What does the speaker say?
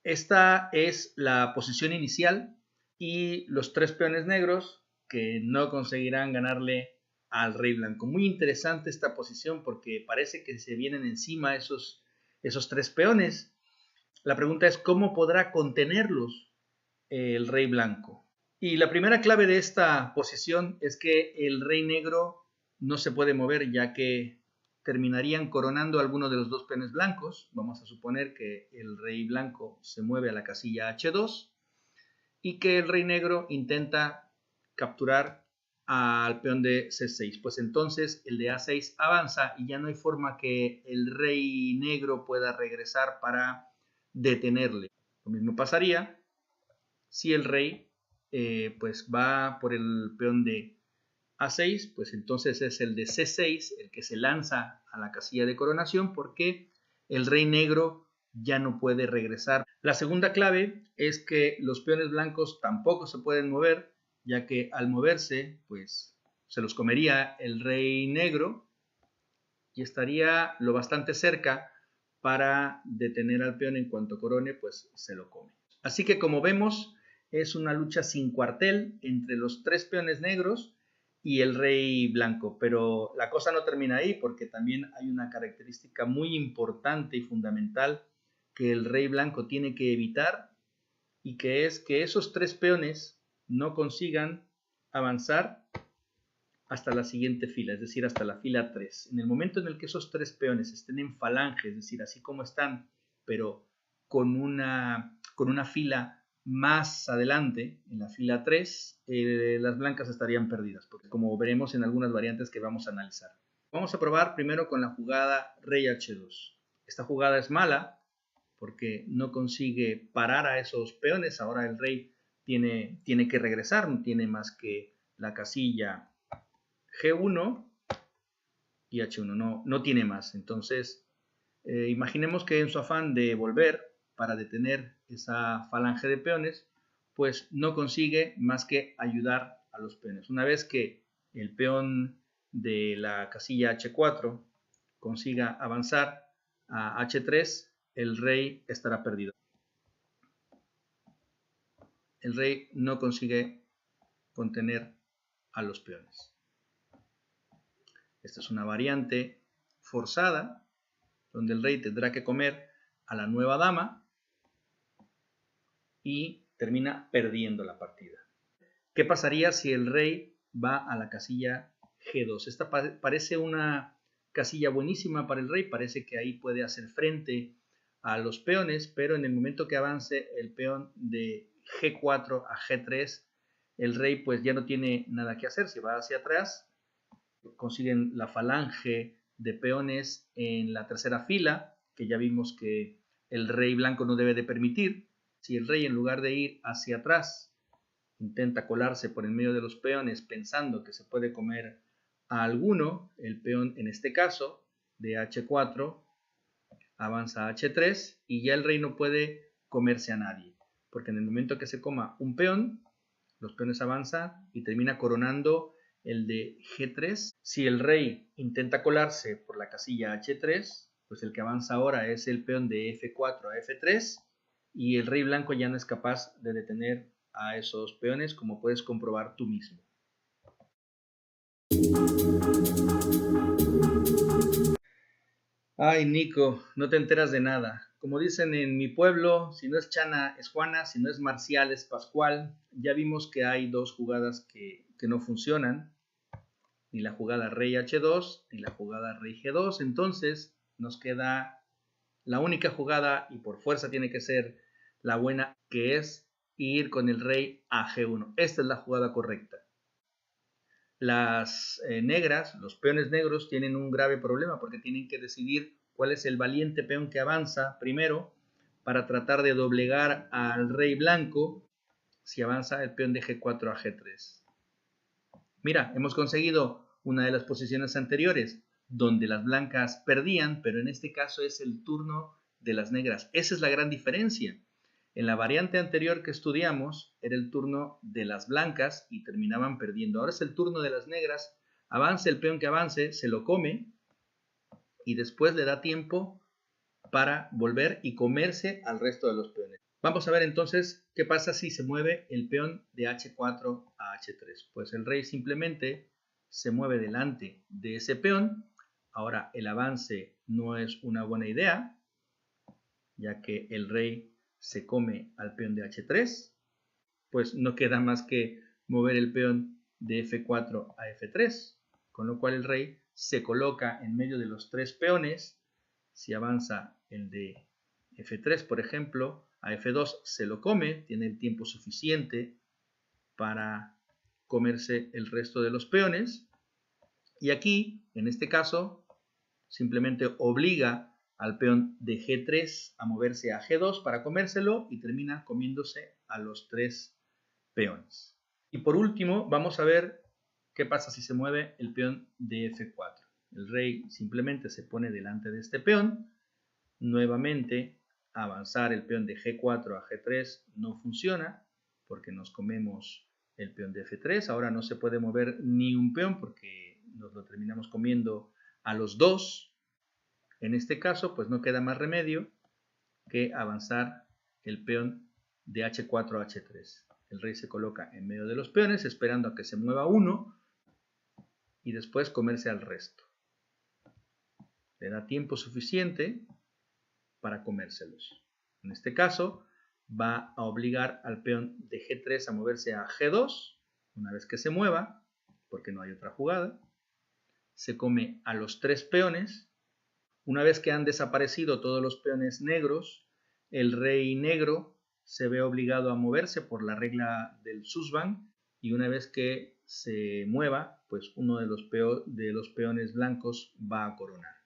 Esta es la posición inicial y los tres peones negros que no conseguirán ganarle al rey blanco. Muy interesante esta posición porque parece que se vienen encima esos tres peones. La pregunta es cómo podrá contenerlos el rey blanco. Y la primera clave de esta posición es que el rey negro no se puede mover, ya que terminarían coronando a alguno de los dos peones blancos. Vamos a suponer que el rey blanco se mueve a la casilla H2 y que el rey negro intenta capturar al peón de C6. Pues entonces el de A6 avanza y ya no hay forma que el rey negro pueda regresar para detenerle. Lo mismo pasaría si el rey pues va por el peón de A6, pues entonces es el de C6 el que se lanza a la casilla de coronación porque el rey negro ya no puede regresar. La segunda clave es que los peones blancos tampoco se pueden mover, ya que al moverse pues se los comería el rey negro y estaría lo bastante cerca para detener al peón en cuanto corone, pues se lo come. Así que como vemos, es una lucha sin cuartel entre los tres peones negros y el rey blanco, pero la cosa no termina ahí porque también hay una característica muy importante y fundamental que el rey blanco tiene que evitar y que es que esos tres peones no consigan avanzar hasta la siguiente fila, es decir, hasta la fila 3. En el momento en el que esos tres peones estén en falange, es decir, así como están, pero con una fila más adelante, en la fila 3, las blancas estarían perdidas, porque como veremos en algunas variantes que vamos a analizar. Vamos a probar primero con la jugada rey H2. Esta jugada es mala porque no consigue parar a esos peones. Ahora el rey tiene que regresar, no tiene más que la casilla G1 y H1, no tiene más. Entonces, imaginemos que en su afán de volver para detener esa falange de peones, pues no consigue más que ayudar a los peones. Una vez que el peón de la casilla H4 consiga avanzar a H3, el rey estará perdido. El rey no consigue contener a los peones. Esta es una variante forzada, donde el rey tendrá que comer a la nueva dama y termina perdiendo la partida. ¿Qué pasaría si el rey va a la casilla G2? Esta parece una casilla buenísima para el rey, parece que ahí puede hacer frente a los peones, pero en el momento que avance el peón de G4 a G3, el rey pues ya no tiene nada que hacer, se va hacia atrás, consiguen la falange de peones en la tercera fila, que ya vimos que el rey blanco no debe de permitir. Si el rey en lugar de ir hacia atrás intenta colarse por en medio de los peones pensando que se puede comer a alguno, el peón en este caso de H4 avanza a H3 y ya el rey no puede comerse a nadie, porque en el momento que se coma un peón, los peones avanzan y termina coronando el de G3. Si el rey intenta colarse por la casilla H3, pues el que avanza ahora es el peón de F4 a F3 y el rey blanco ya no es capaz de detener a esos peones, como puedes comprobar tú mismo. Ay, Nico, no te enteras de nada. Como dicen en mi pueblo, si no es Chana es Juana, si no es Marcial es Pascual. Ya vimos que hay dos jugadas que no funcionan, ni la jugada rey H2 ni la jugada rey G2. Entonces nos queda la única jugada, y por fuerza tiene que ser la buena, que es ir con el rey a G1. Esta es la jugada correcta. Las negras, los peones negros, tienen un grave problema porque tienen que decidir cuál es el valiente peón que avanza primero para tratar de doblegar al rey blanco si avanza el peón de G4 a G3. Mira, hemos conseguido una de las posiciones anteriores donde las blancas perdían, pero en este caso es el turno de las negras. Esa es la gran diferencia. En la variante anterior que estudiamos era el turno de las blancas y terminaban perdiendo. Ahora es el turno de las negras. Avance el peón que avance, se lo come y después le da tiempo para volver y comerse al resto de los peones. Vamos a ver entonces qué pasa si se mueve el peón de H4 a H3. Pues el rey simplemente se mueve delante de ese peón. Ahora el avance no es una buena idea, ya que el rey se come al peón de H3. Pues no queda más que mover el peón de F4 a F3, con lo cual el rey se coloca en medio de los tres peones. Si avanza el de F3, por ejemplo, a F2 se lo come, tiene el tiempo suficiente para comerse el resto de los peones. Y aquí, en este caso, simplemente obliga al peón de G3 a moverse a G2 para comérselo y termina comiéndose a los tres peones. Y por último, vamos a ver qué pasa si se mueve el peón de F4. El rey simplemente se pone delante de este peón. Nuevamente, avanzar el peón de G4 a G3 no funciona porque nos comemos el peón de F3. Ahora no se puede mover ni un peón porque nos lo terminamos comiendo a los dos. En este caso, pues no queda más remedio que avanzar el peón de H4 a H3. El rey se coloca en medio de los peones esperando a que se mueva uno y después comerse al resto. Le da tiempo suficiente para comérselos. En este caso va a obligar al peón de G3 a moverse a G2 una vez que se mueva, porque no hay otra jugada. Se come a los tres peones. Una vez que han desaparecido todos los peones negros, el rey negro se ve obligado a moverse por la regla del Susban y una vez que se mueva, pues uno de los peones blancos va a coronar.